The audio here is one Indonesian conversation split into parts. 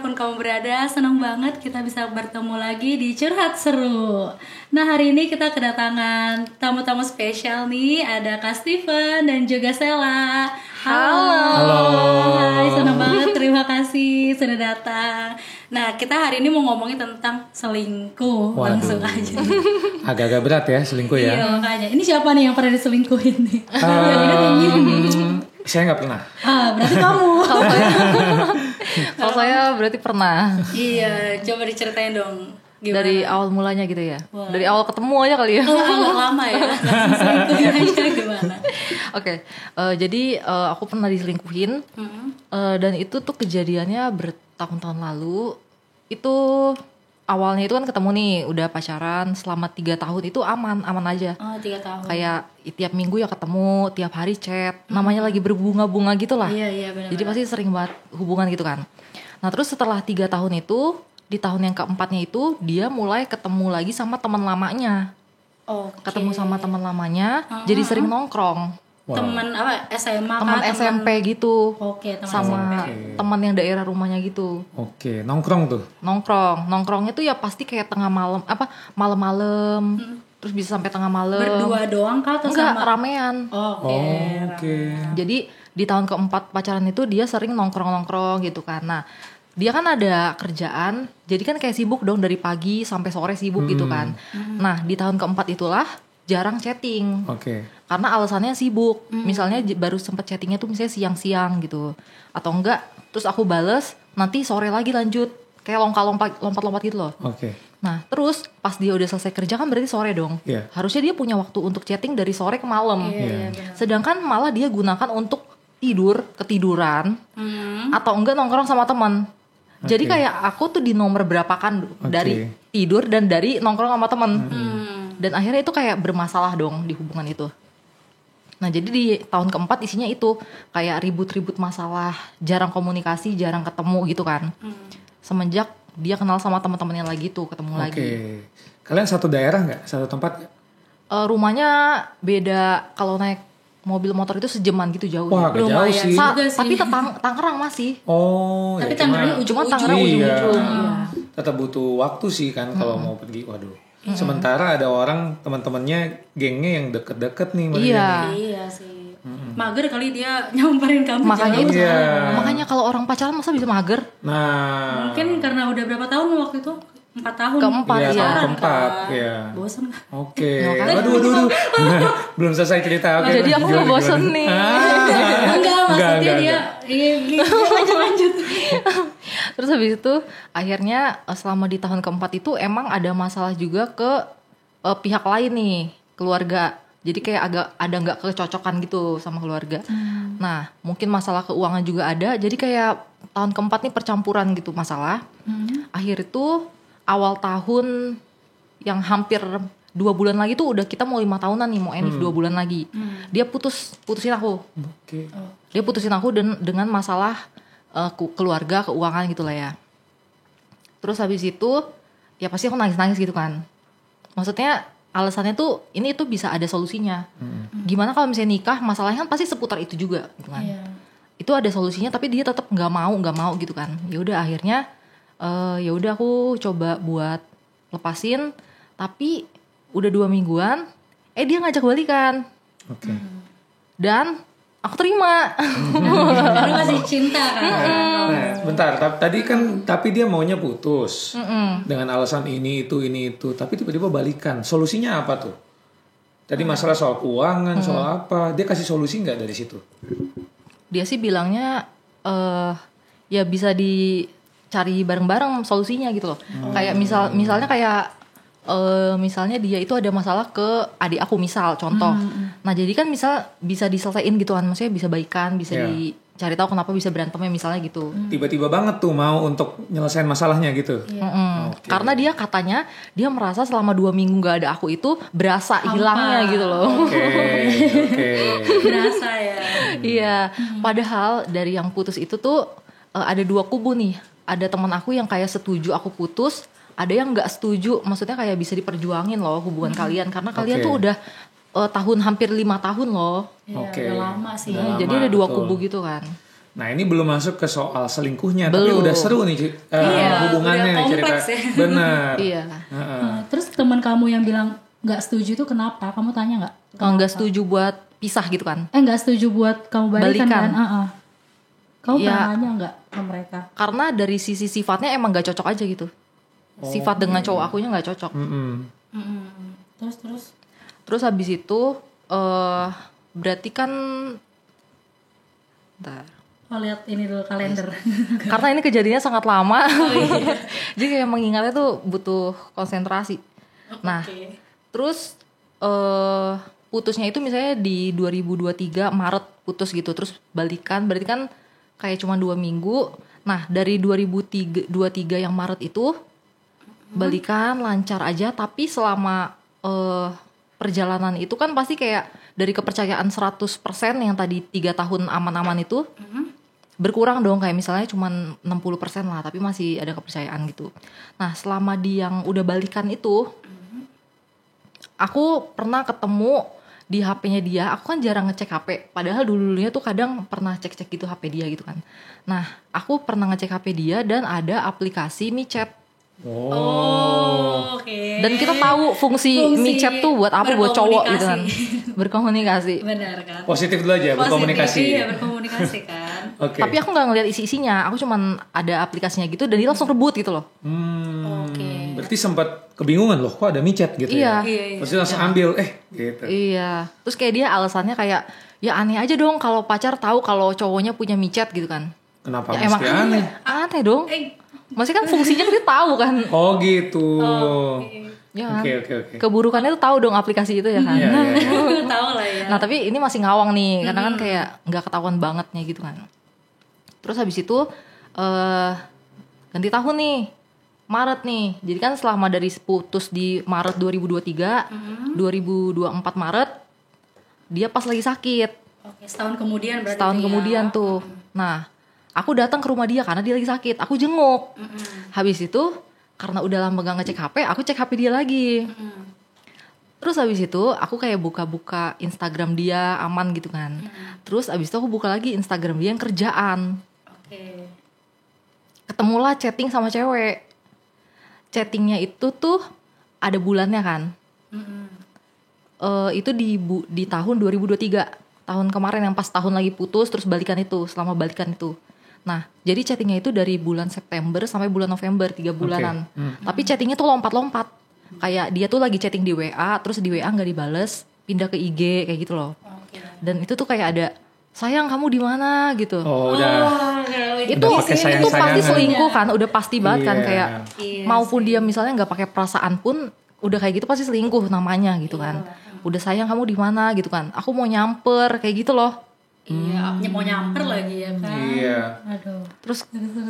dimanapun kamu berada, senang banget kita bisa bertemu lagi di Curhat Seru. Nah, hari ini kita kedatangan tamu-tamu spesial nih. Ada Kak Steven dan juga Sela. Halo. Hai, senang banget, terima kasih sudah datang. Nah, kita hari ini mau ngomongin tentang selingkuh. Waduh. Langsung aja. Agak-agak berat ya selingkuh ya. Iya, makanya. Ini siapa nih yang pernah diselingkuhin nih? Yang ini Saya nggak pernah. berarti kamu. Kalau saya berarti pernah. Iya, coba diceritain dong. Gimana? Dari awal mulanya gitu ya. Wah. Dari awal ketemu aja kali ya. Agak lama ya. Langsung selingkuhin aja gimana? Oke, jadi aku pernah diselingkuhin. Dan itu tuh kejadiannya bertahun-tahun lalu. Itu awalnya itu kan ketemu nih, udah pacaran selama 3 tahun itu aman aja. Oh, 3 tahun. Kayak tiap minggu ya ketemu, tiap hari chat. Namanya lagi berbunga-bunga gitu lah. Iya, benar. Jadi pasti sering banget hubungan gitu kan. Nah terus setelah 3 tahun itu, di tahun yang keempatnya itu dia mulai ketemu lagi sama teman lamanya. Oke. Ketemu sama teman lamanya, jadi sering nongkrong. Wow. Teman apa? SMA Teman kah? SMP gitu. Oke, teman Sama SMP. teman yang daerah rumahnya gitu. Oke, nongkrong tuh. Nongkrongnya tuh ya pasti kayak tengah malam, malam-malam. Terus bisa sampai tengah malam. Berdua doang kah atau Enggak, sama? ramean. Oke. Oke. Jadi di tahun keempat pacaran itu dia sering nongkrong gitu kan. Nah dia kan ada kerjaan, jadi kan kayak sibuk dong dari pagi sampai sore sibuk gitu kan. Nah di tahun keempat itulah jarang chatting. Oke. Karena alasannya sibuk. Misalnya baru sempet chattingnya tuh misalnya siang-siang gitu. Atau enggak, terus aku bales, nanti sore lagi lanjut. Kayak lompat-lompat gitu loh. Oke. Nah terus pas dia udah selesai kerja kan berarti sore dong. Iya. Harusnya dia punya waktu untuk chatting dari sore ke malam. Iya, benar. Sedangkan malah dia gunakan untuk ketiduran. Atau enggak nongkrong sama teman. Jadi kayak aku tuh di nomor berapa kan dari tidur dan dari nongkrong sama teman. Dan akhirnya itu kayak bermasalah dong di hubungan itu. Nah jadi di tahun keempat isinya itu kayak ribut-ribut masalah, jarang komunikasi, jarang ketemu gitu kan. Semenjak dia kenal sama teman-temannya lagi tuh, ketemu lagi. Oke. Kalian satu daerah nggak? Satu tempat? Rumahnya beda, kalau naik mobil motor itu sejaman gitu jauh. Wah, agak jauh Lumayan sih. juga sih. Tapi Tangerang masih. Oh, Tapi ya Tangerang Cuma ujung-ujung. Tangerang ujung-ujung. Iya. Tetap butuh waktu sih kan kalau mau pergi. Waduh. Sementara ada orang teman-temannya gengnya yang deket-deket nih mereka Iya. nih. Iya sih. Mager kali dia nyamperin kamu. Makanya jauh. itu. Iya. Makanya kalau orang pacaran masa bisa mager? Nah, Mungkin karena udah berapa tahun waktu itu? 4 tahun. Keempat, iya, ya. tahun keempat, ya. Bosan gak? Oke. Makanya. Waduh. Belum selesai cerita. Oke. Jadi aku gimana, bosen gimana? nih. Enggak, maksudnya enggak. dia iya, lanjut. Terus habis itu akhirnya selama di tahun keempat itu emang ada masalah juga ke pihak lain nih, keluarga. Jadi kayak ada nggak kecocokan gitu sama keluarga. Nah mungkin masalah keuangan juga ada. Jadi kayak tahun keempat nih percampuran gitu masalah. Akhir itu awal tahun yang hampir 2 bulan lagi tuh udah kita mau 5 tahunan nih, mau enif 2 bulan lagi. Dia putusin aku. Oke. Dia putusin aku dengan masalah keluarga, keuangan gitu lah ya. Terus habis itu ya pasti aku nangis-nangis gitu kan. Maksudnya alasannya tuh ini tuh bisa ada solusinya. Gimana kalau misalnya nikah, masalahnya kan pasti seputar itu juga gitu kan. Iya. Itu ada solusinya tapi dia tetap nggak mau gitu kan. Ya udah akhirnya ya udah aku coba buat lepasin, tapi udah 2 mingguan dia ngajak balikan. Oke. Dan aku terima. Lu masih cinta kan? Nah, bentar. Tapi dia maunya putus dengan alasan ini itu. Tapi tiba-tiba balikan. Solusinya apa tuh? Tadi masalah soal keuangan, soal apa? Dia kasih solusi nggak dari situ? Dia sih bilangnya ya bisa dicari bareng-bareng solusinya gitu loh. Kayak misalnya kayak misalnya dia itu ada masalah ke adik aku misal contoh. Nah jadi kan bisa diselesaikan gitu kan, maksudnya bisa baikan, bisa dicari tahu kenapa bisa berantemnya misalnya gitu. Tiba-tiba banget tuh mau untuk nyelesain masalahnya gitu. Oke. Karena dia katanya dia merasa selama 2 minggu gak ada aku itu berasa hilangnya gitu loh. Oke. Berasa ya. Iya, padahal dari yang putus itu tuh ada 2 kubu nih. Ada teman aku yang kayak setuju aku putus, ada yang nggak setuju. Maksudnya kayak bisa diperjuangin loh hubungan kalian, karena kalian tuh udah hampir 5 tahun loh. Iya, udah lama sih. Udah lama, Jadi ada 2 betul. kubu gitu kan. Nah ini belum masuk ke soal selingkuhnya, tapi Belum. udah seru nih hubungannya udah nih cerita. kompleks ya. Benar. Iya. Terus teman kamu yang bilang nggak setuju itu kenapa? Kamu tanya nggak? Kalau nggak setuju buat pisah gitu kan? Nggak setuju buat kamu balikan Balikan. kan? Kamu Ya. pernah nanya nggak ke mereka? Karena dari sisi sifatnya emang nggak cocok aja gitu. Sifat dengan cowok akunya nggak cocok. Terus habis itu berarti kan, bentar. Oh lihat ini dulu kalender. Karena ini kejadiannya sangat lama. Jadi kayak mengingatnya tuh butuh konsentrasi. Nah, terus putusnya itu misalnya di 2023 Maret putus gitu, terus balikan berarti kan kayak cuma 2 minggu. Nah, dari 2023 yang Maret itu balikan lancar aja, tapi selama perjalanan itu kan pasti kayak dari kepercayaan 100% yang tadi 3 tahun aman-aman itu berkurang dong, kayak misalnya cuma 60% lah, tapi masih ada kepercayaan gitu. Nah, selama di yang udah balikan itu, aku pernah ketemu di HP-nya dia. Aku kan jarang ngecek HP, padahal dulunya tuh kadang pernah cek-cek gitu HP dia gitu kan. Nah, aku pernah ngecek HP dia dan ada aplikasi MiChat. Oke. Dan kita tahu fungsi MiChat tuh buat apa, buat cowok gitu kan. Berkomunikasi. Benar kan? Positif dulu aja, berkomunikasi. Iya, berkomunikasi kan. Oke. Tapi aku nggak ngeliat isi-isinya, aku cuman ada aplikasinya gitu dan dia langsung rebut gitu loh. Oke. Berarti sempat kebingungan loh, kok ada micet gitu Iya. ya. Terus dia langsung ambil, gitu. Iya. Terus kayak dia alasannya kayak, ya aneh aja dong kalau pacar tahu kalau cowoknya punya MiChat gitu kan. Kenapa Ya, mesti aneh? Aneh dong. Maksudnya kan fungsinya dia tahu kan. Oh gitu. Ya kan? Oke. Keburukannya tuh tahu dong aplikasi itu ya kan. Iya. Tahu lah ya. Nah tapi ini masih ngawang nih, karena kan kayak nggak ketahuan bangetnya gitu kan. Terus habis itu ganti tahun nih, Maret nih. Jadi kan selama dari putus di Maret 2023, 2024 Maret, dia pas lagi sakit. Oke, setahun kemudian berarti. Setahun itu ya. kemudian tuh. Nah, aku datang ke rumah dia karena dia lagi sakit. Aku jenguk. Habis itu karena udah lama gak ngecek HP, aku cek HP dia lagi. Terus habis itu aku kayak buka-buka Instagram dia, aman gitu kan. Terus habis itu aku buka lagi Instagram dia yang kerjaan. Oke. Ketemulah chatting sama cewek. Chattingnya itu tuh ada bulannya kan. Itu di tahun 2023. Tahun kemarin yang pas tahun lagi putus terus balikan itu, selama balikan itu. Nah, jadi chattingnya itu dari bulan September sampai bulan November, 3 bulanan. Tapi chattingnya tuh lompat-lompat. Kayak dia tuh lagi chatting di WA, terus di WA nggak dibales, pindah ke IG kayak gitu loh. Dan itu tuh kayak ada, sayang kamu di mana gitu. Oh udah. Itu Udah pakai sayang-sayangan. pasti selingkuh kan, udah pasti banget kan, Iya. kayak Iya maupun dia misalnya nggak pakai perasaan pun udah kayak gitu pasti selingkuh namanya gitu kan. Udah sayang kamu di mana gitu kan, aku mau nyamper kayak gitu loh. Iya, mau nyamper lagi ya kan. Iya. Aduh. Terus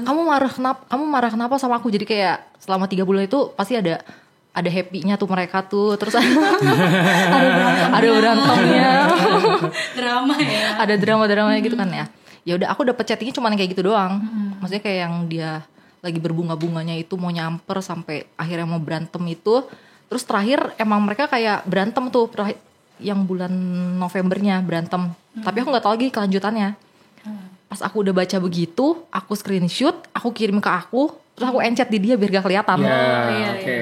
kamu marah kenapa sama aku? Jadi kayak selama 3 bulan itu pasti ada happy-nya tuh mereka tuh. Terus ada berantemnya. Drama ya. Ada drama-dramanya gitu kan ya. Ya udah aku dapet chattingnya cuma kayak gitu doang. Maksudnya kayak yang dia lagi berbunga-bunganya itu mau nyamper sampai akhirnya mau berantem itu. Terus terakhir emang mereka kayak berantem tuh yang bulan Novembernya berantem. Tapi aku nggak tahu lagi kelanjutannya. Pas aku udah baca begitu, aku screenshot, aku kirim ke aku, terus aku encet di dia biar gak kelihatan. Ya, oke.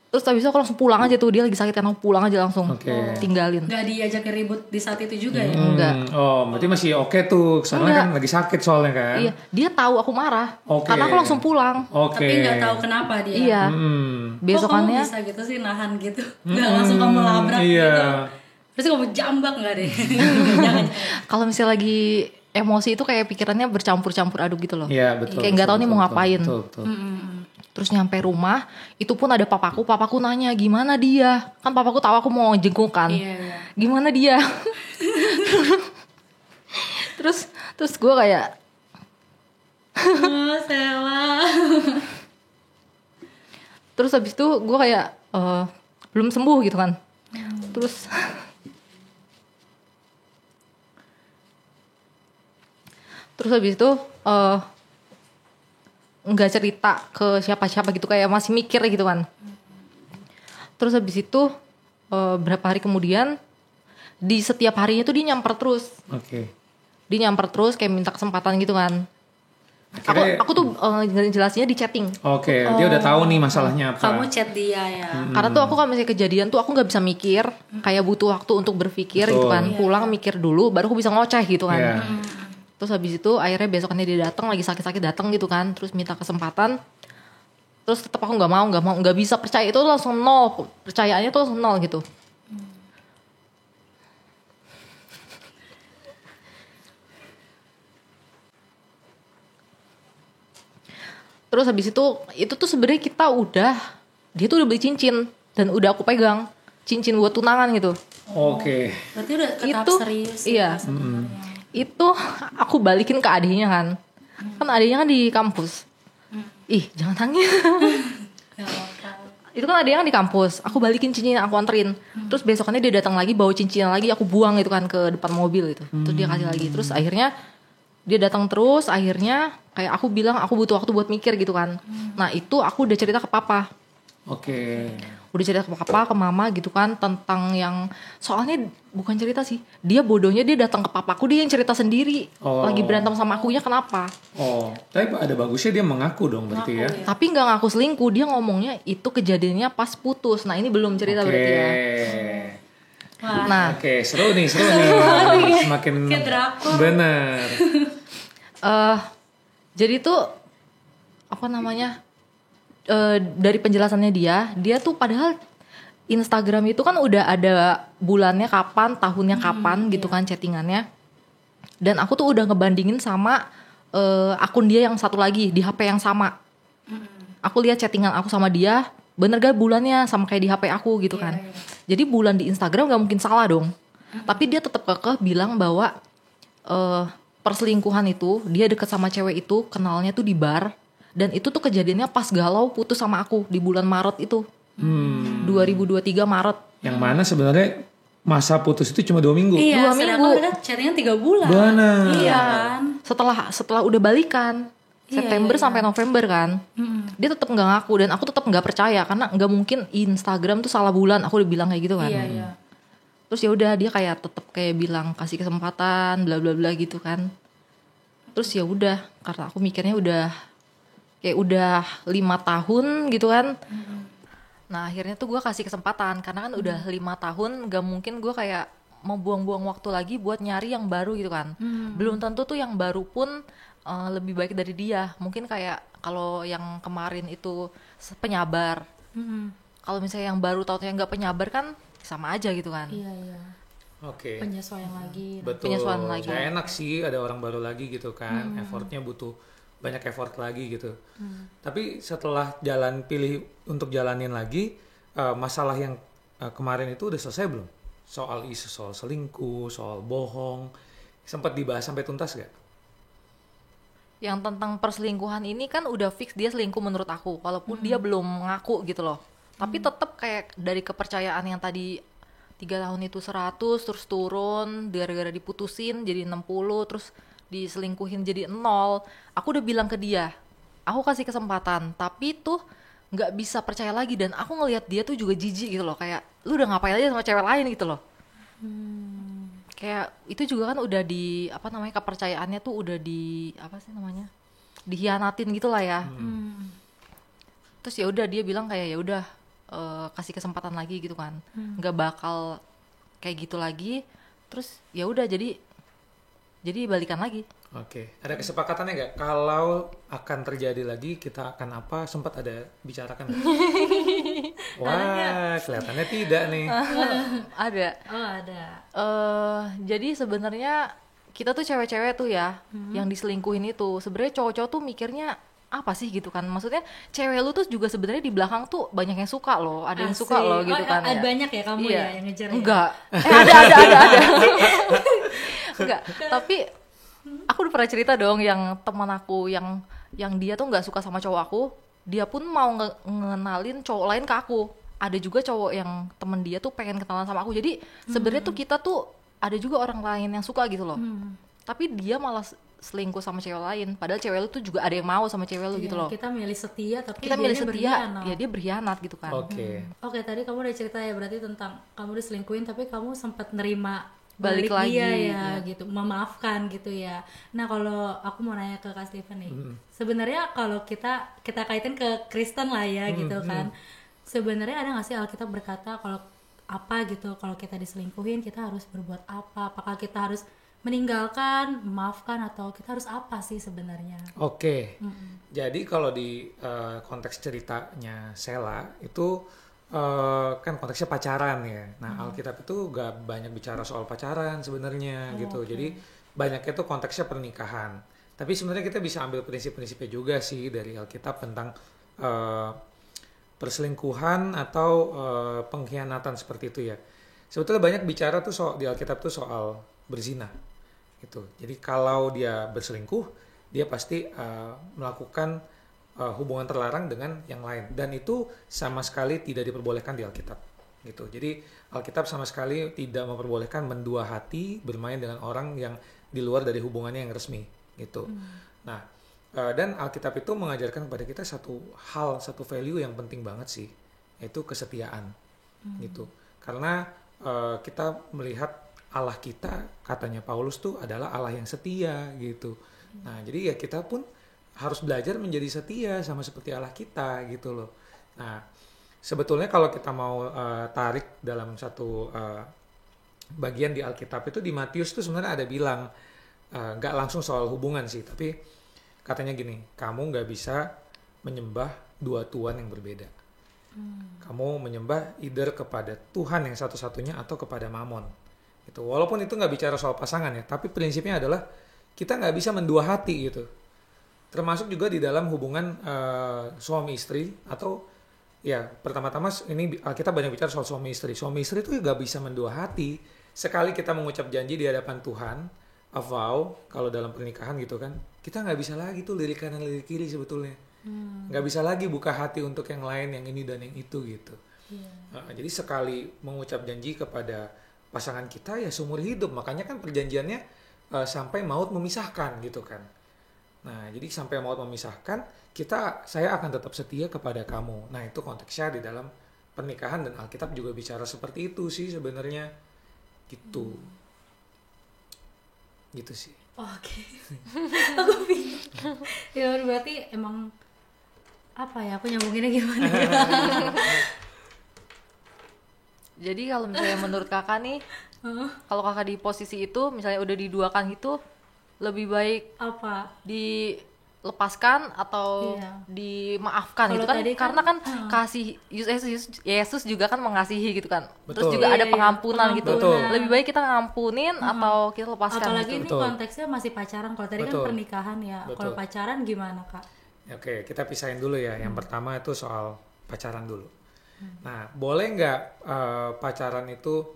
Terus habis itu aku langsung pulang aja tuh, dia lagi sakit kan, aku pulang aja langsung. Oke. Tinggalin. Nggak diajak ribut di saat itu juga ya. Enggak. Oh, berarti masih oke tuh. Soalnya kan lagi sakit soalnya kan. Iya, dia tahu aku marah. Oke. Karena aku langsung pulang. Oke. Tapi nggak tahu kenapa dia. Iya. Besokannya Kok kamu bisa gitu sih nahan gitu. Nggak langsung kamu labrak iya. gitu. Terus kamu jambak nggak deh? Jangan. kalau misalnya lagi emosi itu kayak pikirannya bercampur-campur aduk gitu loh. Iya, betul. Kayak nggak tahu nih mau ngapain. Betul. Terus nyampe rumah, itu pun ada papaku nanya gimana dia. Kan papaku tahu aku mau jenguk kan. Iya. Gimana dia? terus gue kayak Oh, Sela. terus habis itu gue kayak belum sembuh gitu kan. Terus habis itu nggak cerita ke siapa-siapa gitu, kayak masih mikir gitu kan. Terus habis itu berapa hari kemudian di setiap harinya tuh dia nyamper terus. Oke. Dia nyamper terus kayak minta kesempatan gitu kan. Akhirnya- Aku tuh jelasinnya di chatting. Oke, dia udah tahu nih masalahnya apa. Kamu chat dia ya. Karena tuh aku kalau misalnya kejadian tuh aku nggak bisa mikir, kayak butuh waktu untuk berpikir gitu kan. Pulang mikir dulu, baru aku bisa ngoceh gitu kan. Iya. Terus habis itu akhirnya besokannya dia datang lagi sakit-sakit datang gitu kan, terus minta kesempatan. Terus tetap aku nggak bisa percaya, itu langsung nol, percayaannya tuh langsung nol gitu. Terus habis itu tuh sebenarnya dia tuh udah beli cincin dan udah aku pegang cincin buat tunangan gitu. Oke. Berarti udah ke tahap Itu serius iya. ya sebenarnya. Itu aku balikin ke adiknya kan. Kan adiknya kan di kampus. Ih, jangan nangis. Gak apa-apa. Itu kan adiknya kan di kampus. Aku balikin cincin, aku anterin. Terus besokannya dia datang lagi bawa cincinnya lagi, aku buang gitu kan ke depan mobil itu. Terus dia kasih lagi. Terus akhirnya dia datang terus, akhirnya kayak aku bilang aku butuh waktu buat mikir gitu kan. Nah, itu aku udah cerita ke papa. Oke. Udah cerita ke papa, ke mama gitu kan tentang yang soalnya bukan cerita sih. Dia bodohnya dia datang ke papaku, dia yang cerita sendiri. Oh. Lagi berantem sama akunya kenapa? Oh, tapi ada bagusnya dia mengaku dong berarti ya. Tapi nggak ngaku selingkuh, dia ngomongnya itu kejadiannya pas putus. Nah, ini belum cerita Oke. berarti ya. Nah, Oke, seru nih. Semakin Kayak drakor. bener. jadi tuh apa namanya? Dari penjelasannya dia tuh padahal Instagram itu kan udah ada bulannya kapan, tahunnya kapan gitu kan chattingannya. Dan aku tuh udah ngebandingin sama akun dia yang satu lagi di HP yang sama. Aku lihat chattingan aku sama dia, bener gak bulannya sama kayak di HP aku gitu kan. Jadi bulan di Instagram gak mungkin salah dong. Tapi dia tetap kekeh bilang bahwa perselingkuhan itu, dia deket sama cewek itu, kenalnya tuh di bar. Dan itu tuh kejadiannya pas galau putus sama aku di bulan Maret itu. 2023 Maret. Yang mana sebenarnya masa putus itu cuma 2 minggu. Iya, 2 sedangkan minggu. mereka chattingnya 3 bulan. Benar. Iya kan. Setelah udah balikan September sampai November kan. Dia tetap nggak ngaku dan aku tetap nggak percaya karena nggak mungkin Instagram tuh salah bulan, aku udah bilang kayak gitu kan. Iya. Terus ya udah dia kayak tetap kayak bilang kasih kesempatan bla bla bla gitu kan. Terus ya udah karena aku mikirnya udah 5 tahun gitu kan. Nah akhirnya tuh gue kasih kesempatan karena kan udah 5 tahun, gak mungkin gue kayak mau buang-buang waktu lagi buat nyari yang baru gitu kan. Belum tentu tuh yang baru pun lebih baik dari dia. Mungkin kayak kalau yang kemarin itu penyabar. Kalau misalnya yang baru tau yang gak penyabar kan sama aja gitu kan. Iya. Oke. Penyesuaian lagi. Betul. Penyesuaian lagi. Gak enak sih ada orang baru lagi gitu kan. Effortnya butuh banyak effort lagi gitu. Tapi setelah pilih untuk jalanin lagi, masalah yang kemarin itu udah selesai belum? Soal isu soal selingkuh, soal bohong, sempat dibahas sampai tuntas gak? Yang tentang perselingkuhan ini kan udah fix dia selingkuh menurut aku, walaupun dia belum ngaku gitu loh. Tapi tetap kayak dari kepercayaan yang tadi 3 tahun itu 100 terus turun gara-gara diputusin jadi 60 terus diselingkuhin jadi 0. Aku udah bilang ke dia, aku kasih kesempatan, tapi tuh nggak bisa percaya lagi dan aku ngelihat dia tuh juga jijik gitu loh, kayak lu udah ngapain aja sama cewek lain gitu loh. Kayak itu juga kan udah di apa namanya kepercayaannya tuh udah di apa sih namanya dihianatin gitulah ya. Terus ya udah dia bilang kayak ya udah kasih kesempatan lagi gitu kan, nggak bakal kayak gitu lagi. Terus ya udah jadi balikan lagi. Oke, ada kesepakatannya nggak? Kalau akan terjadi lagi, kita akan apa? Sempat ada bicarakan nggak? Wah, kelihatannya tidak nih. Ada. Oh, ada. Jadi sebenarnya kita tuh cewek-cewek tuh ya, yang diselingkuhin itu sebenarnya cowok-cowok tuh mikirnya apa sih gitu kan? Maksudnya cewek lu tuh juga sebenarnya di belakang tuh banyak yang suka loh, ada yang suka Asik. loh gitu kan. Ada Ya. banyak ya kamu Iya. ya yang ngejar ya? Enggak. Ada. Enggak, tapi aku udah pernah cerita dong yang teman aku yang dia tuh nggak suka sama cowok aku, dia pun mau ngenalin cowok lain ke aku. Ada juga cowok yang temen dia tuh pengen kenalan sama aku. Jadi sebenarnya tuh kita tuh ada juga orang lain yang suka gitu loh. Tapi dia malah selingkuh sama cewek lain. Padahal cewek lu tuh juga ada yang mau sama cewek lu gitu loh. Kita milih setia tapi Kita milih dianya setia, berkhianat. ya dia berkhianat gitu kan. Oke. Oke, tadi kamu udah cerita ya berarti tentang kamu diselingkuhin tapi kamu sempat nerima balik lagi dia ya gitu, memaafkan gitu ya. Nah kalau aku mau nanya ke Kak Steven nih, sebenarnya kalau kita kaitin ke Kristen lah ya gitu kan, sebenarnya ada nggak sih Alkitab berkata kalau apa gitu, kalau kita diselingkuhin kita harus berbuat apa? Apakah kita harus meninggalkan, memaafkan, atau kita harus apa sih sebenarnya? Oke. Jadi kalau di konteks ceritanya Sela itu kan konteksnya pacaran ya. Nah, Alkitab itu gak banyak bicara soal pacaran sebenarnya gitu. Jadi banyaknya itu konteksnya pernikahan. Tapi sebenarnya kita bisa ambil prinsip-prinsipnya juga sih dari Alkitab tentang perselingkuhan atau pengkhianatan seperti itu ya. Sebetulnya banyak bicara tuh di Alkitab tuh soal berzina gitu. Jadi kalau dia berselingkuh, dia pasti melakukan hubungan terlarang dengan yang lain, dan itu sama sekali tidak diperbolehkan di Alkitab gitu. Jadi Alkitab sama sekali tidak memperbolehkan mendua hati bermain dengan orang yang di luar dari hubungannya yang resmi gitu. Nah, dan Alkitab itu mengajarkan kepada kita satu value yang penting banget sih, yaitu kesetiaan gitu. Karena kita melihat Allah kita, katanya Paulus tuh adalah Allah yang setia gitu. Nah, jadi ya kita pun harus belajar menjadi setia sama seperti Allah kita gitu loh. Nah, sebetulnya kalau kita mau tarik dalam satu bagian di Alkitab itu, di Matius tuh sebenarnya ada bilang, nggak langsung soal hubungan sih, tapi katanya gini, kamu nggak bisa menyembah dua Tuhan yang berbeda. Kamu menyembah either kepada Tuhan yang satu-satunya atau kepada Mamon. Gitu. Walaupun itu nggak bicara soal pasangan ya, tapi prinsipnya adalah kita nggak bisa mendua hati gitu. Termasuk juga di dalam hubungan suami istri, atau ya pertama-tama ini kita banyak bicara soal suami istri. Suami istri itu nggak bisa mendua hati. Sekali kita mengucap janji di hadapan Tuhan, a vow, kalau dalam pernikahan gitu kan, kita nggak bisa lagi tuh lirik kanan lirik kiri sebetulnya. Nggak bisa lagi buka hati untuk yang lain, yang ini dan yang itu gitu. Jadi sekali mengucap janji kepada pasangan kita ya seumur hidup. Makanya kan perjanjiannya sampai maut memisahkan gitu kan. Nah, jadi sampai maut memisahkan, saya akan tetap setia kepada kamu. Nah, itu konteksnya di dalam pernikahan, dan Alkitab juga bicara seperti itu sih sebenarnya. Gitu. Gitu sih. Oke. Aku bingung. Ya berarti emang apa ya? Aku nyambunginnya gimana ya? Jadi kalau misalnya menurut kakak nih, kalau kakak di posisi itu, misalnya udah diduakan gitu, lebih baik Apa? dilepaskan atau dimaafkan Kalau gitu kan, tadi karena kan kasih Yesus juga kan mengasihi gitu kan. Betul. Terus juga ada pengampunan gitu. Betul. Lebih baik kita ngampunin atau kita lepaskan. Apalagi gitu. ini Betul. konteksnya masih pacaran. Kalau tadi kan pernikahan ya. Kalau pacaran gimana Kak? Oke, kita pisahin dulu ya. Yang pertama itu soal pacaran dulu. Nah, boleh nggak pacaran itu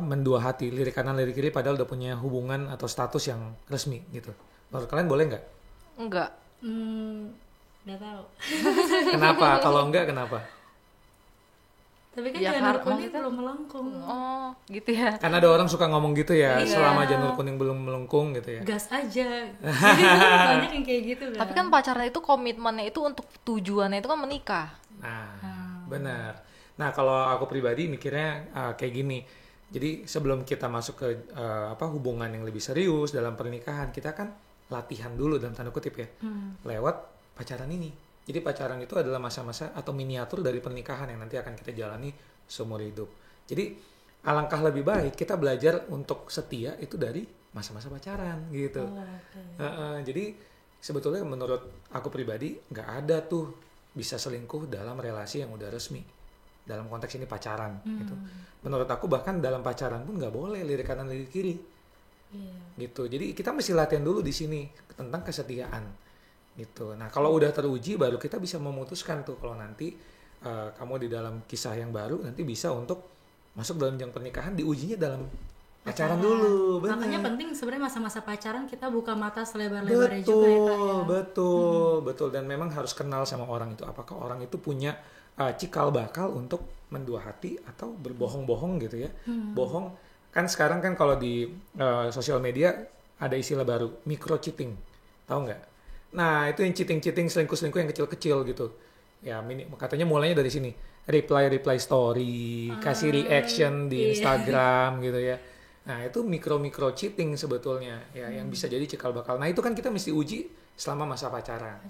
mendua hati, lirik kanan lirik kiri, padahal udah punya hubungan atau status yang resmi gitu? Menurut kalian boleh nggak? Enggak. Nggak tahu. Kenapa? Kalau enggak kenapa? Tapi kan Ya, janur kuning maksudnya- belum melengkung. Oh, gitu ya. Karena ada orang suka ngomong gitu ya, Iya. selama janur kuning belum melengkung gitu ya. Gas aja. Jadi banyak yang kayak gitu kan. Tapi kan pacaran itu komitmennya itu untuk tujuannya itu kan menikah. Nah, benar. Nah, kalau aku pribadi mikirnya kayak gini. Jadi sebelum kita masuk ke hubungan yang lebih serius dalam pernikahan, kita kan latihan dulu dalam tanda kutip ya, lewat pacaran ini. Jadi pacaran itu adalah masa-masa atau miniatur dari pernikahan yang nanti akan kita jalani seumur hidup. Jadi alangkah lebih baik kita belajar untuk setia itu dari masa-masa pacaran gitu. Jadi sebetulnya menurut aku pribadi nggak ada tuh bisa selingkuh dalam relasi yang udah resmi. Dalam konteks ini pacaran gitu. Menurut aku bahkan dalam pacaran pun nggak boleh lirik kanan lirik kiri. Gitu. Jadi kita mesti latihan dulu di sini tentang kesetiaan. Gitu. Nah, kalau udah teruji baru kita bisa memutuskan tuh kalau nanti kamu di dalam kisah yang baru nanti bisa untuk masuk dalam jenjang pernikahan, diujinya dalam pacaran dulu. Bener. Makanya penting sebenarnya masa-masa pacaran kita buka mata selebar-lebarnya juga ya Kak ya. Betul. Dan memang harus kenal sama orang itu. Apakah orang itu punya cikal bakal untuk mendua hati atau berbohong-bohong gitu ya. Bohong. Kan sekarang kan kalau di sosial media ada istilah baru, micro cheating. Tahu nggak? Nah, itu yang cheating-cheating, selingkuh-selingkuh yang kecil-kecil gitu. Ya katanya mulainya dari sini. Reply story, kasih reaction di Instagram gitu ya. Nah, itu mikro cheating sebetulnya ya yang bisa jadi cikal bakal. Nah, itu kan kita mesti uji selama masa pacaran.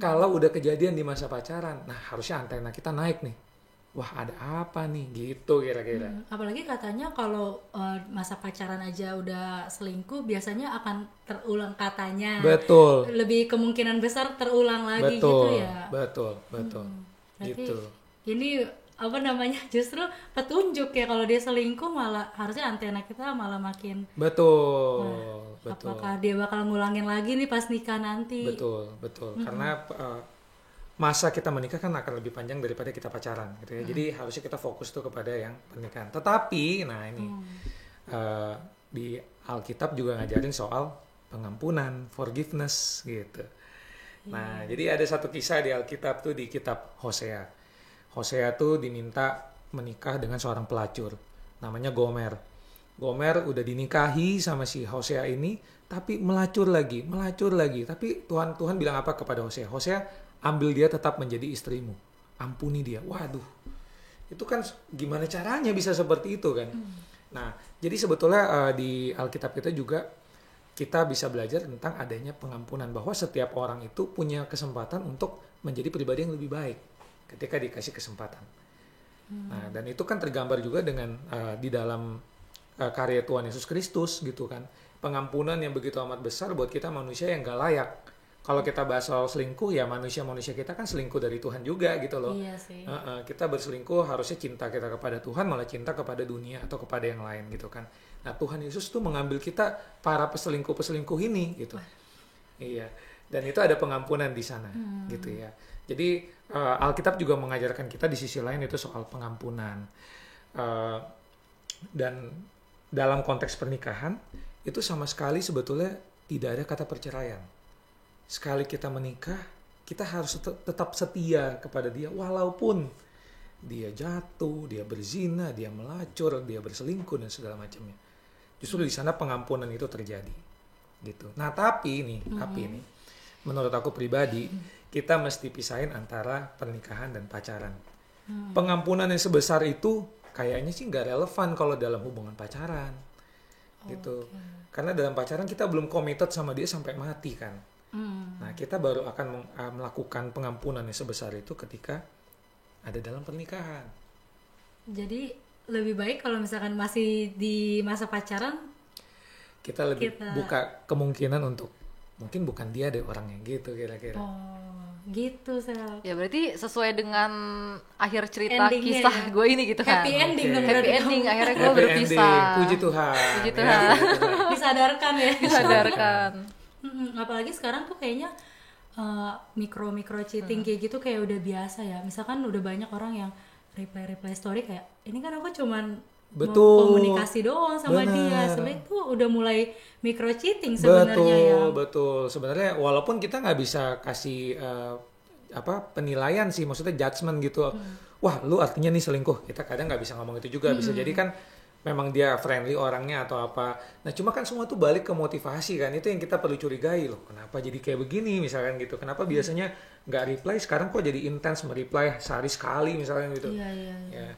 Kalau udah kejadian di masa pacaran, nah harusnya antena kita naik nih. Wah, ada apa nih gitu kira-kira. Apalagi katanya kalau masa pacaran aja udah selingkuh biasanya akan terulang katanya. Betul. Lebih kemungkinan besar terulang lagi gitu ya. Betul. Berarti Gitu. ini apa namanya justru petunjuk ya kalau dia selingkuh malah harusnya antena kita malah makin. Betul. Apakah dia bakal ngulangin lagi nih pas nikah nanti? Betul. Karena masa kita menikah kan akan lebih panjang daripada kita pacaran gitu ya. Jadi harusnya kita fokus tuh kepada yang pernikahan. Tetapi nah ini di Alkitab juga ngajarin soal pengampunan, forgiveness gitu. Nah, jadi ada satu kisah di Alkitab tuh di kitab Hosea. Hosea tuh diminta menikah dengan seorang pelacur namanya Gomer. Gomer udah dinikahi sama si Hosea ini tapi melacur lagi. Tapi Tuhan bilang apa kepada Hosea? Hosea, ambil dia tetap menjadi istrimu. Ampuni dia. Waduh. Itu kan gimana caranya bisa seperti itu kan? Nah, jadi sebetulnya di Alkitab kita juga kita bisa belajar tentang adanya pengampunan. Bahwa setiap orang itu punya kesempatan untuk menjadi pribadi yang lebih baik ketika dikasih kesempatan. Nah, dan itu kan tergambar juga dengan di dalam karya Tuhan Yesus Kristus gitu kan. Pengampunan yang begitu amat besar buat kita manusia yang gak layak. Kalau kita bahas soal selingkuh ya manusia kita kan selingkuh dari Tuhan juga gitu loh. Iya sih. Kita berselingkuh harusnya cinta kita kepada Tuhan malah cinta kepada dunia atau kepada yang lain gitu kan. Nah, Tuhan Yesus tuh mengambil kita para peselingkuh ini gitu. Iya. Dan itu ada pengampunan di sana gitu ya. Jadi Alkitab juga mengajarkan kita di sisi lain itu soal pengampunan. Dan dalam konteks pernikahan itu sama sekali sebetulnya tidak ada kata perceraian. Sekali kita menikah, kita harus tetap setia kepada dia walaupun dia jatuh, dia berzina, dia melacur, dia berselingkuh dan segala macamnya. Justru di sana pengampunan itu terjadi. Gitu. Nah, tapi ini menurut aku pribadi, kita mesti pisahin antara pernikahan dan pacaran. Pengampunan yang sebesar itu kayaknya sih nggak relevan kalau dalam hubungan pacaran. Gitu. Karena dalam pacaran kita belum committed sama dia sampai mati kan. Nah, kita baru akan melakukan pengampunan yang sebesar itu ketika ada dalam pernikahan. Jadi lebih baik kalau misalkan masih di masa pacaran kita lebih buka kemungkinan untuk mungkin bukan dia deh orangnya gitu kira-kira. Oh, gitu Sel. Ya berarti sesuai dengan akhir cerita Endingnya kisah ya. gue ini gitu kan. Happy ending dong Happy berarti ending kamu. akhirnya gue Happy berpisah. ending. Puji Tuhan. Puji Ya, Tuhan. Disadarkan ya. Disadarkan. Apalagi sekarang tuh kayaknya mikro cheating kayak gitu kayak udah biasa ya. Misalkan udah banyak orang yang reply story kayak ini kan aku cuman mau komunikasi doang sama dia. Sebenarnya itu udah mulai micro cheating sebenarnya ya. Betul. Sebenarnya walaupun kita nggak bisa kasih penilaian sih, maksudnya judgement gitu. Wah, lu artinya nih selingkuh. Kita kadang nggak bisa ngomong itu juga. Bisa jadi kan memang dia friendly orangnya atau apa. Nah, cuma kan semua tuh balik ke motivasi kan. Itu yang kita perlu curigai loh. Kenapa jadi kayak begini misalkan gitu. Kenapa biasanya nggak reply, sekarang kok jadi intens mereply sehari sekali misalkan gitu. Iya. Ya.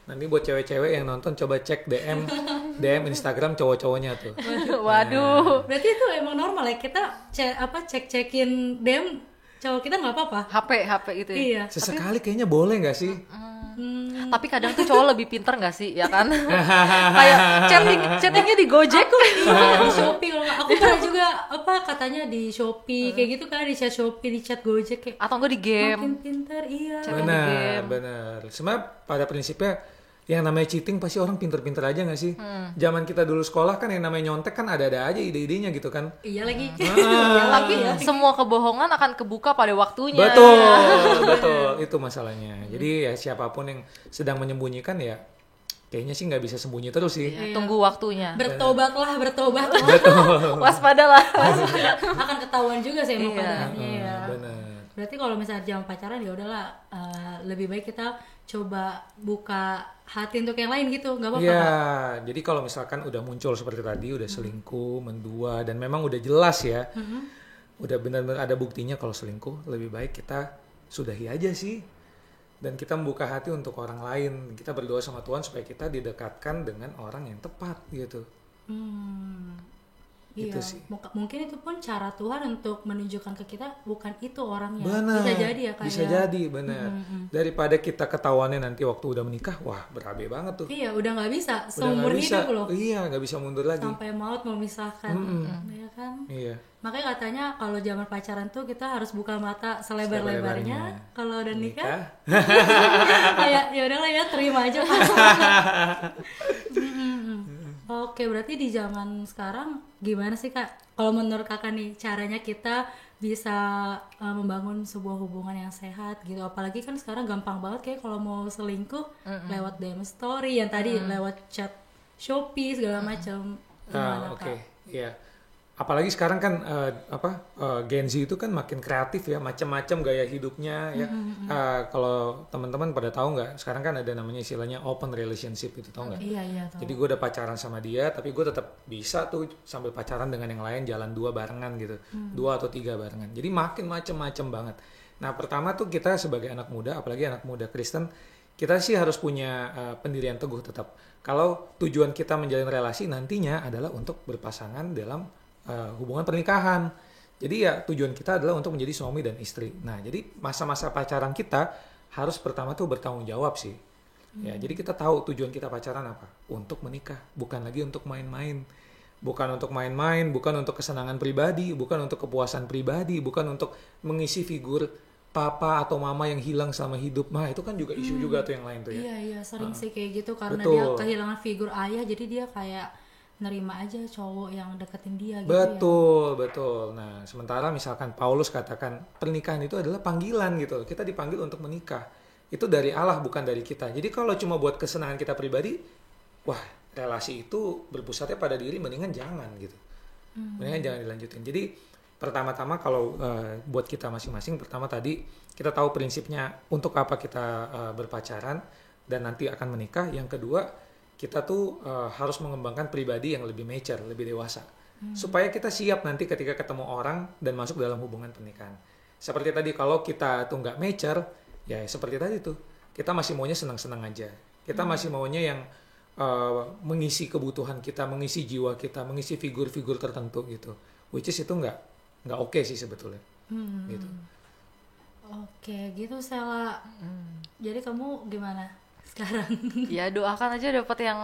Nanti buat cewek-cewek yang nonton coba cek DM Instagram cowok-cowoknya tuh. Waduh. Berarti itu emang normal ya kita cek-cekin DM cowok kita nggak apa-apa. HP gitu ya. Iya. Sesekali kayaknya boleh nggak sih? Tapi kadang tuh cowok lebih pinter gak sih, ya kan? Kayak chattingnya di Gojek. Iya, di Shopee kalau nggak. Aku pernah juga katanya di Shopee kayak gitu kan, di chat Shopee, di chat Gojek kayak. Atau enggak di game. Makin pintar, iya. Benar. Sebenarnya pada prinsipnya yang namanya cheating pasti orang pinter-pinter aja gak sih? Zaman kita dulu sekolah kan yang namanya nyontek kan ada-ada aja ide-idenya gitu kan. Iya lagi. Tapi semua kebohongan akan kebuka pada waktunya. Betul. Itu masalahnya. Jadi ya siapapun yang sedang menyembunyikan ya kayaknya sih nggak bisa sembunyi terus sih. Ya, tunggu waktunya. Bertobatlah. Betul. Waspadalah. Akan ketahuan juga sih emang keadaannya ya. Benar. Berarti kalau misalnya jam pacaran ya udahlah lebih baik kita coba buka hati untuk yang lain gitu, nggak apa-apa. Iya, jadi kalau misalkan udah muncul seperti tadi, udah selingkuh, mendua, dan memang udah jelas ya, udah benar-benar ada buktinya kalau selingkuh, lebih baik kita sudahi aja sih. Dan kita membuka hati untuk orang lain. Kita berdoa sama Tuhan supaya kita didekatkan dengan orang yang tepat gitu. Gitu Iya, sih. mungkin itu pun cara Tuhan untuk menunjukkan ke kita bukan itu orangnya. Benar. Bisa jadi ya Kak. Bisa jadi, benar. Daripada kita ketahuannya nanti waktu udah menikah, wah berabe banget tuh. Iya, udah nggak bisa Udah seumur nggak bisa. hidup loh. Iya, nggak bisa mundur lagi. Sampai maut memisahkan, ya kan? Iya. Makanya katanya kalau zaman pacaran tuh kita harus buka mata selebar-lebarnya. Kalau udah nikah, kayak ya udahlah ya terima aja pasangan. Oke, berarti di zaman sekarang gimana sih Kak? Kalau menurut Kakak nih caranya kita bisa membangun sebuah hubungan yang sehat gitu. Apalagi kan sekarang gampang banget kayak kalau mau selingkuh lewat DM story yang tadi lewat chat Shopee segala macam. Gimana Oke, Kak? iya. Apalagi sekarang kan Gen Z itu kan makin kreatif ya, macam-macam gaya hidupnya ya. Kalau teman-teman pada tahu nggak? Sekarang kan ada namanya istilahnya open relationship itu, tahu nggak? Iya tahu. Jadi gue udah pacaran sama dia, tapi gue tetap bisa tuh sambil pacaran dengan yang lain jalan 2 barengan gitu, 2 atau 3 barengan. Jadi makin macam-macam banget. Nah pertama tuh kita sebagai anak muda, apalagi anak muda Kristen, kita sih harus punya pendirian teguh tetap. Kalau tujuan kita menjalin relasi nantinya adalah untuk berpasangan dalam hubungan pernikahan. Jadi ya tujuan kita adalah untuk menjadi suami dan istri. Nah, jadi masa-masa pacaran kita harus pertama tuh bertanggung jawab sih. Ya, jadi kita tahu tujuan kita pacaran apa? Untuk menikah, bukan lagi untuk main-main. Bukan untuk main-main, bukan untuk kesenangan pribadi, bukan untuk kepuasan pribadi, bukan untuk mengisi figur papa atau mama yang hilang selama hidup. Nah, itu kan juga isu juga tuh yang lain tuh ya. Iya sering sih kayak gitu karena Betul. dia kehilangan figur ayah jadi dia kayak nerima aja cowok yang deketin dia gitu ya. Betul. Nah, sementara misalkan Paulus katakan pernikahan itu adalah panggilan gitu. Kita dipanggil untuk menikah. Itu dari Allah bukan dari kita. Jadi kalau cuma buat kesenangan kita pribadi, wah, relasi itu berpusatnya pada diri mendingan jangan gitu. Mendingan jangan dilanjutin. Jadi pertama-tama kalau buat kita masing-masing, pertama tadi kita tahu prinsipnya untuk apa kita berpacaran dan nanti akan menikah. Yang kedua, kita tuh harus mengembangkan pribadi yang lebih mature, lebih dewasa. Supaya kita siap nanti ketika ketemu orang dan masuk dalam hubungan pernikahan. Seperti tadi, kalau kita tuh nggak mature, ya seperti tadi tuh, kita masih maunya senang-senang aja. Kita masih maunya yang mengisi kebutuhan kita, mengisi jiwa kita, mengisi figur-figur tertentu gitu. Which is itu nggak oke sih sebetulnya. Gitu. Oke, gitu Sela. Jadi kamu gimana sekarang? Ya doakan aja dapat yang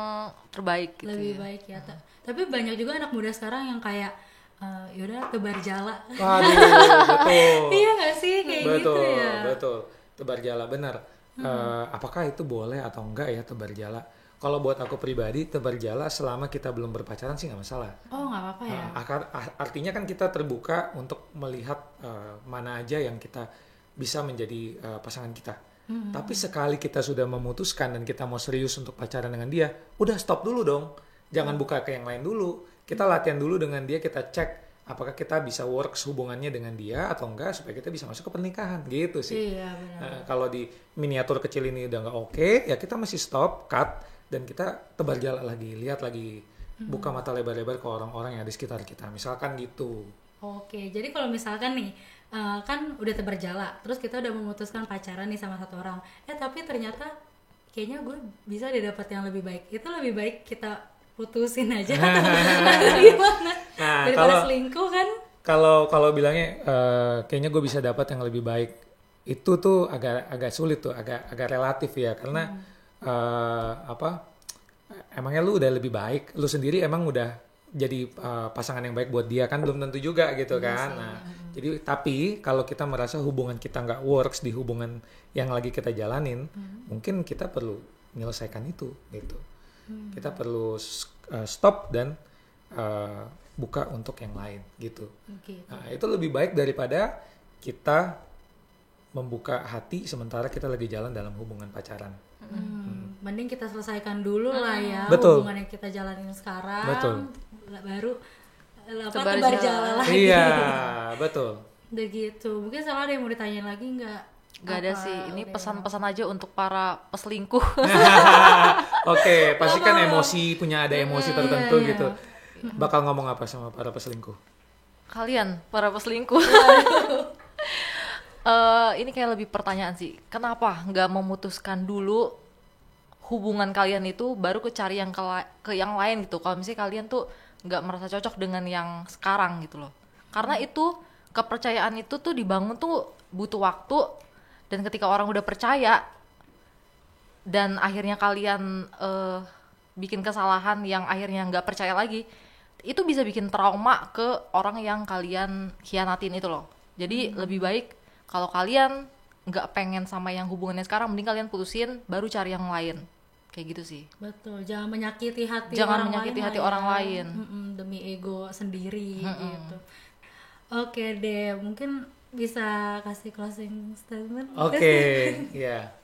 terbaik gitu. Lebih ya. baik ya. Tapi banyak juga anak muda sekarang yang kayak yaudah tebar jala. Waduh, betul. Iya nggak sih kayak gitu ya? Betul. Tebar jala benar. Apakah itu boleh atau enggak ya tebar jala? Kalau buat aku pribadi, tebar jala selama kita belum berpacaran sih nggak masalah. Oh nggak apa-apa ya? Artinya kan kita terbuka untuk melihat mana aja yang kita bisa menjadi pasangan kita. Tapi sekali kita sudah memutuskan dan kita mau serius untuk pacaran dengan dia, udah stop dulu dong. Jangan buka ke yang lain dulu. Kita latihan dulu dengan dia, kita cek apakah kita bisa works hubungannya dengan dia atau enggak supaya kita bisa masuk ke pernikahan gitu sih. Iya benar. Kalau di miniatur kecil ini udah nggak oke, ya kita mesti stop, cut, dan kita tebar jala lagi, lihat lagi, buka mata lebar-lebar ke orang-orang yang ada di sekitar kita. Misalkan gitu. Oke, jadi kalau misalkan nih kan udah tebar jala, terus kita udah memutuskan pacaran nih sama satu orang, tapi ternyata kayaknya gue bisa dapet yang lebih baik. Itu lebih baik kita putusin aja atau gimana? Daripada selingkuh kan? Kalau bilangnya kayaknya gue bisa dapat yang lebih baik, itu tuh agak sulit tuh, agak relatif ya, karena emangnya lu udah lebih baik, lu sendiri emang udah jadi pasangan yang baik buat dia kan belum tentu juga gitu kan. Nah, jadi tapi kalau kita merasa hubungan kita nggak works di hubungan yang lagi kita jalanin, mungkin kita perlu menyelesaikan itu gitu. Kita perlu stop dan buka untuk yang lain gitu. Nah, itu lebih baik daripada kita membuka hati sementara kita lagi jalan dalam hubungan pacaran. Mending kita selesaikan dulu lah ya. Betul. Hubungan yang kita jalanin sekarang. Betul. Baru Tebar tebar jala jala lagi. Iya, betul. Udah gitu. Mungkin salah ada yang mau ditanyain lagi nggak? Gak ada sih, ini pesan-pesan aja untuk para peselingkuh. Oke, pasti kan emosi, punya ada emosi tertentu gitu. Bakal ngomong apa sama para peselingkuh? Kalian, para peselingkuh. Ini kayak lebih pertanyaan sih. Kenapa nggak memutuskan dulu hubungan kalian itu baru cari yang ke yang lain gitu? Kalau misalnya kalian tuh nggak merasa cocok dengan yang sekarang gitu loh. Karena itu kepercayaan itu tuh dibangun tuh butuh waktu, dan ketika orang udah percaya dan akhirnya kalian bikin kesalahan yang akhirnya nggak percaya lagi, itu bisa bikin trauma ke orang yang kalian khianatin itu loh. Jadi lebih baik kalau kalian nggak pengen sama yang hubungannya sekarang, mending kalian putusin baru cari yang lain. Kayak gitu sih. Betul, jangan menyakiti hati Jangan orang menyakiti lain hati lah orang ya. lain. Demi ego sendiri gitu. Oke deh, mungkin bisa kasih closing statement. Oke, ya.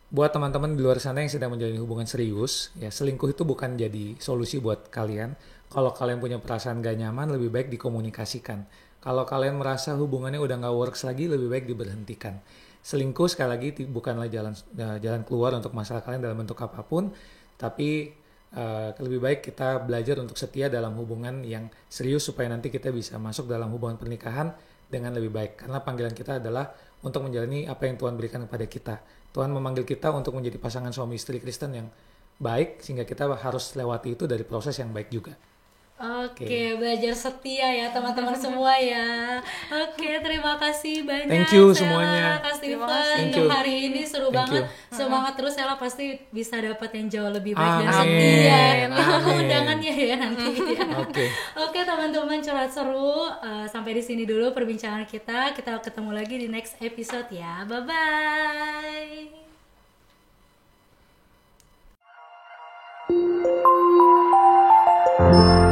Buat teman-teman di luar sana yang sedang menjalin hubungan serius, ya selingkuh itu bukan jadi solusi buat kalian. Kalau kalian punya perasaan gak nyaman, lebih baik dikomunikasikan. Kalau kalian merasa hubungannya udah gak works lagi, lebih baik diberhentikan. Selingkuh sekali lagi bukanlah jalan keluar untuk masalah kalian dalam bentuk apapun, tapi lebih baik kita belajar untuk setia dalam hubungan yang serius supaya nanti kita bisa masuk dalam hubungan pernikahan dengan lebih baik. Karena panggilan kita adalah untuk menjalani apa yang Tuhan berikan kepada kita. Tuhan memanggil kita untuk menjadi pasangan suami istri Kristen yang baik, sehingga kita harus lewati itu dari proses yang baik juga. Oke, belajar setia ya teman-teman semua ya. Oke, terima kasih banyak. Thank you Sela, semuanya. Kak Steven, Thank untuk you. hari ini seru Thank banget. you. Semangat terus, Sela pasti bisa dapat yang jauh lebih baik dan Amin. setia. Amin. Undangannya ya nanti. Oke. Oke teman-teman, curhat seru. Sampai di sini dulu perbincangan kita. Kita ketemu lagi di next episode ya. Bye bye.